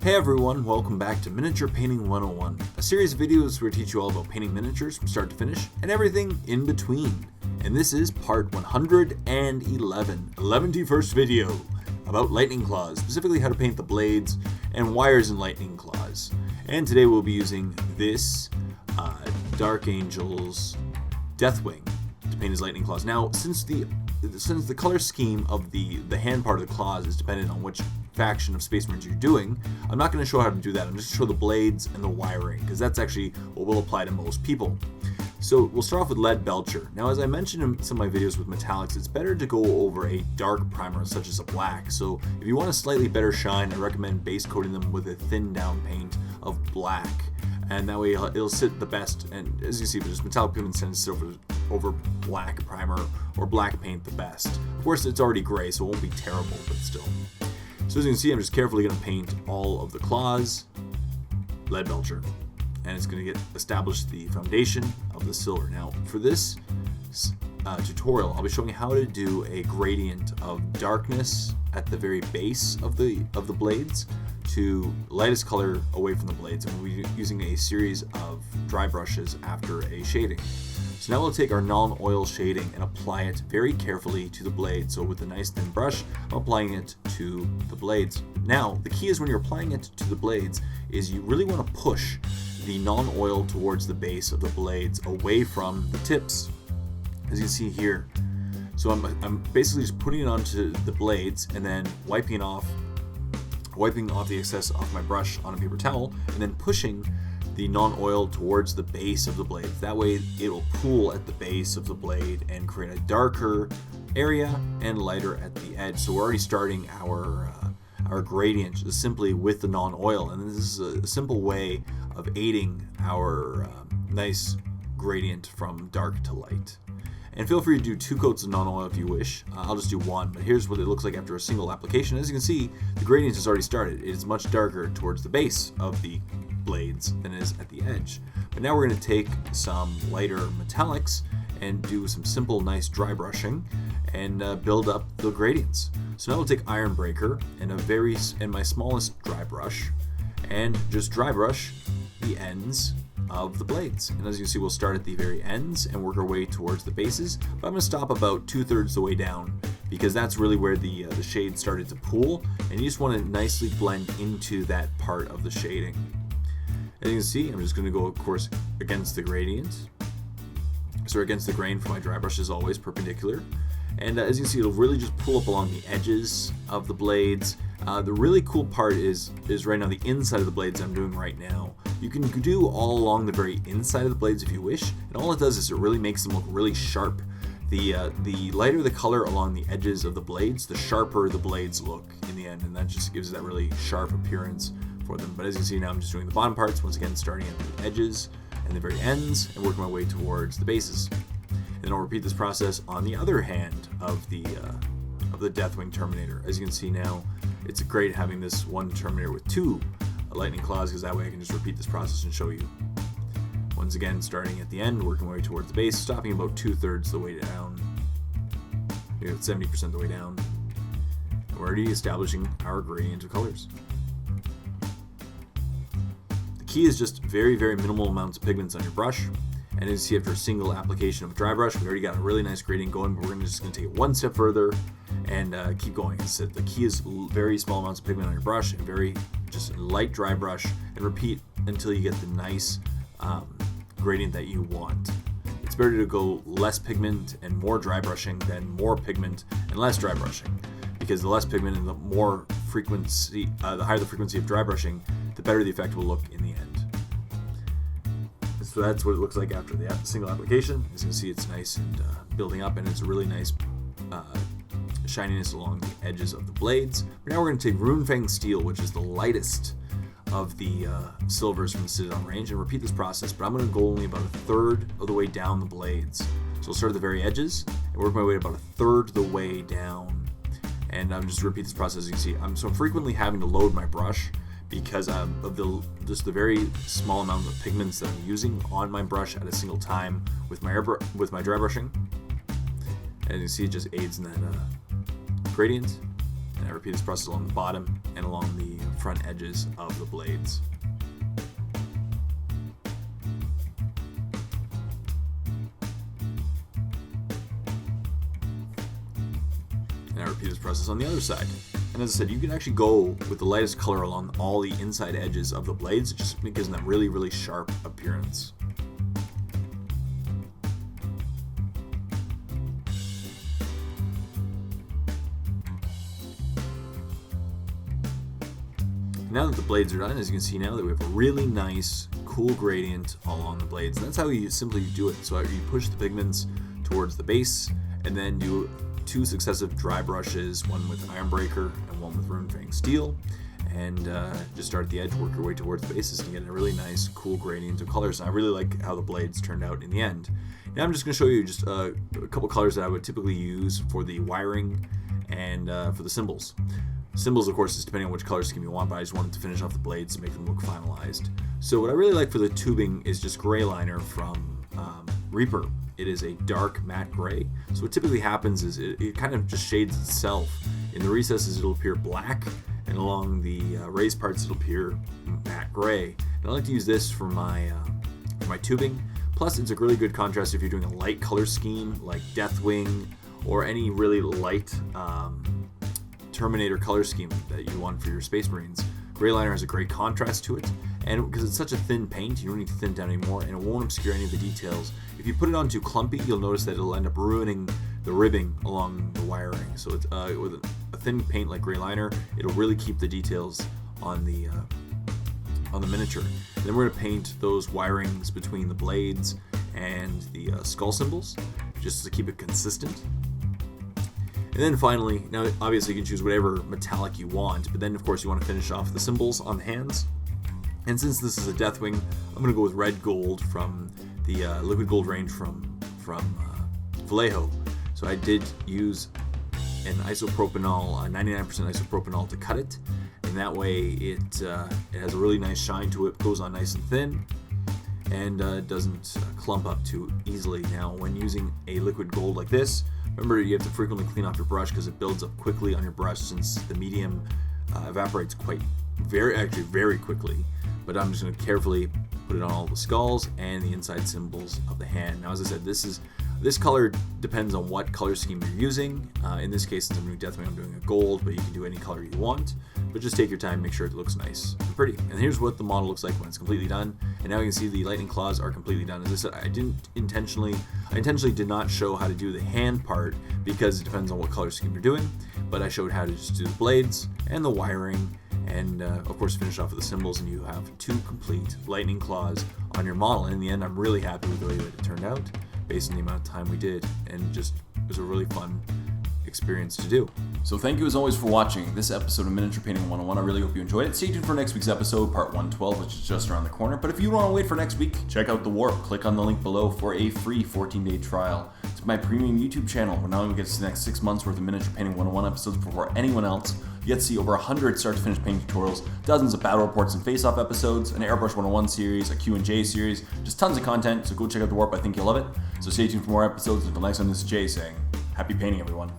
Hey everyone, welcome back to Miniature Painting 101, a series of videos where we teach you all about painting miniatures from start to finish and everything in between. And this is part 111, 111st video about lightning claws, specifically how to paint the blades and wires in lightning claws. And today we'll be using this Dark Angel's Deathwing to paint his lightning claws. Now, since the color scheme of the hand part of the claws is dependent on which faction of Space Marines you're doing, I'm not going to show how to do that. I'm just going to show the blades and the wiring, because that's actually what will apply to most people. So we'll start off with Lead Belcher. Now, as I mentioned in some of my videos with metallics, it's better to go over a dark primer such as a black. So if you want a slightly better shine, I recommend base coating them with a thin down paint of black, and that way it'll sit the best. And as you see, just metallic pigments tend to sit over black primer or black paint the best. Of course, it's already gray, so it won't be terrible, but still. So as you can see, I'm just carefully going to paint all of the claws Lead Belcher, and it's going to establish the foundation of the silver. Now, for this tutorial, I'll be showing you how to do a gradient of darkness at the very base of the blades to lightest color away from the blades, and we'll be using a series of dry brushes after a shading. So now we'll take our non-oil shading and apply it very carefully to the blade. So with a nice thin brush, I'm applying it to the blades. Now, the key is when you're applying it to the blades is you really want to push the non-oil towards the base of the blades away from the tips, as you see here. So I'm basically just putting it onto the blades and then wiping off the excess off my brush on a paper towel, and then pushing the non-oil towards the base of the blade. That way it will pool at the base of the blade and create a darker area and lighter at the edge. So we're already starting our gradient just simply with the non-oil, and this is a simple way of aiding our nice gradient from dark to light. And feel free to do 2 coats of non-oil if you wish. I'll just do 1, but here's what it looks like after a single application. As you can see, the gradient has already started. It is much darker towards the base of the blades than it is at the edge. But now we're going to take some lighter metallics and do some simple, nice dry brushing and build up the gradients. So now we'll take Iron Breaker and my smallest dry brush and just dry brush the ends of the blades. And as you can see, we'll start at the very ends and work our way towards the bases, but I'm going to stop about 2/3 the way down, because that's really where the shade started to pool, and you just want to nicely blend into that part of the shading. As you can see, I'm just going to go, of course, against the gradient, so against the grain for my dry brush is always perpendicular. And as you can see, it'll really just pull up along the edges of the blades. The really cool part is right now the inside of the blades I'm doing right now. You can do all along the very inside of the blades if you wish, and all it does is it really makes them look really sharp. The lighter the color along the edges of the blades, the sharper the blades look in the end, and that just gives that really sharp appearance for them. But as you can see now, I'm just doing the bottom parts, once again starting at the edges and the very ends and working my way towards the bases. And then I'll repeat this process on the other hand of the Deathwing Terminator. As you can see now, it's great having this one Terminator with 2 lightning claws, because that way I can just repeat this process and show you. Once again, starting at the end, working my way towards the base, stopping about 2/3 the way down, 70% of the way down. We're already establishing our gradient of colors. The key is just very, very minimal amounts of pigments on your brush. And as you see, after a single application of a dry brush, we already got a really nice gradient going, but we're just going to take it one step further and keep going. So the key is very small amounts of pigment on your brush and very just light dry brush, and repeat until you get the nice gradient that you want. It's better to go less pigment and more dry brushing than more pigment and less dry brushing, because the less pigment and the more frequency, the higher the frequency of dry brushing, the better the effect will look in the end. So that's what it looks like after the single application. As you can see, it's nice and building up, and it's a really nice shininess along the edges of the blades. But now we're going to take Runefang Steel, which is the lightest of the silvers from the Citadel range, and repeat this process, but I'm going to go only about 1/3 of the way down the blades. So I'll start at the very edges and work my way about 1/3 of the way down, and I'm just repeat this process. As you can see, I'm so frequently having to load my brush because of the very small amount of pigments that I'm using on my brush at a single time with my dry brushing. And you can see, it just aids in that gradient And I repeat this process along the bottom and along the front edges of the blades. And I repeat this process on the other side. And as I said, you can actually go with the lightest color along all the inside edges of the blades. It just gives them that really, really sharp appearance. Now that the blades are done, as you can see now that we have a really nice, cool gradient along the blades. And that's how you simply do it. So you push the pigments towards the base and then do 2 successive dry brushes, one with Iron Breaker and one with Runefang Steel, and just start at the edge, work your way towards the bases, and you get a really nice, cool gradient of colors. And I really like how the blades turned out in the end. Now I'm just going to show you just a couple colors that I would typically use for the wiring and for the cymbals. Cymbals, of course, is depending on which color scheme you want, but I just wanted to finish off the blades to make them look finalized. So what I really like for the tubing is just gray liner from Reaper. It is a dark matte gray. So what typically happens is it kind of just shades itself. In the recesses it'll appear black, and along the raised parts it'll appear matte gray. And I like to use this for my tubing. Plus it's a really good contrast if you're doing a light color scheme like Deathwing or any really light Terminator color scheme that you want for your Space Marines. Gray liner has a great contrast to it, and because it's such a thin paint, you don't need to thin it down anymore, and it won't obscure any of the details. If you put it on too clumpy, you'll notice that it'll end up ruining the ribbing along the wiring. So it's, with a thin paint like gray liner, it'll really keep the details on the miniature. And then we're going to paint those wirings between the blades and the skull symbols, just to keep it consistent. And then finally, now obviously you can choose whatever metallic you want, but then of course you want to finish off the symbols on the hands. And since this is a Deathwing, I'm going to go with red gold from the liquid gold range from Vallejo. So I did use an isopropanol, 99% isopropanol to cut it, and that way it has a really nice shine to it, goes on nice and thin, and doesn't clump up too easily. Now when using a liquid gold like this, remember you have to frequently clean off your brush because it builds up quickly on your brush since the medium evaporates very quickly. But I'm just going to carefully put it on all the skulls and the inside symbols of the hand. Now as I said, this color depends on what color scheme you're using. In this case, since I'm doing Deathwing, I'm doing a gold, but you can do any color you want. But just take your time, make sure it looks nice and pretty. And here's what the model looks like when it's completely done. And now you can see the lightning claws are completely done. As I said, I intentionally did not show how to do the hand part because it depends on what color scheme you're doing. But I showed how to just do the blades and the wiring, and of course finish off with the symbols, and you have 2 complete lightning claws on your model. And in the end, I'm really happy with the way that it turned out based on the amount of time we did, and just it was a really fun experience to do. So thank you as always for watching this episode of Miniature Painting 101. I really hope you enjoyed it. Stay tuned for next week's episode, part 112, which is just around the corner. But if you don't want to wait for next week, check out The Warp. Click on the link below for a free 14-day trial. It's my premium YouTube channel where not only get the next 6 months worth of Miniature Painting 101 episodes before anyone else, you get to see over 100 start-to-finish painting tutorials, dozens of battle reports and face-off episodes, an Airbrush 101 series, a Q&J series, just tons of content, so go check out The Warp. I think you'll love it. So stay tuned for more episodes. Until next time, this is Jay saying, happy painting, everyone.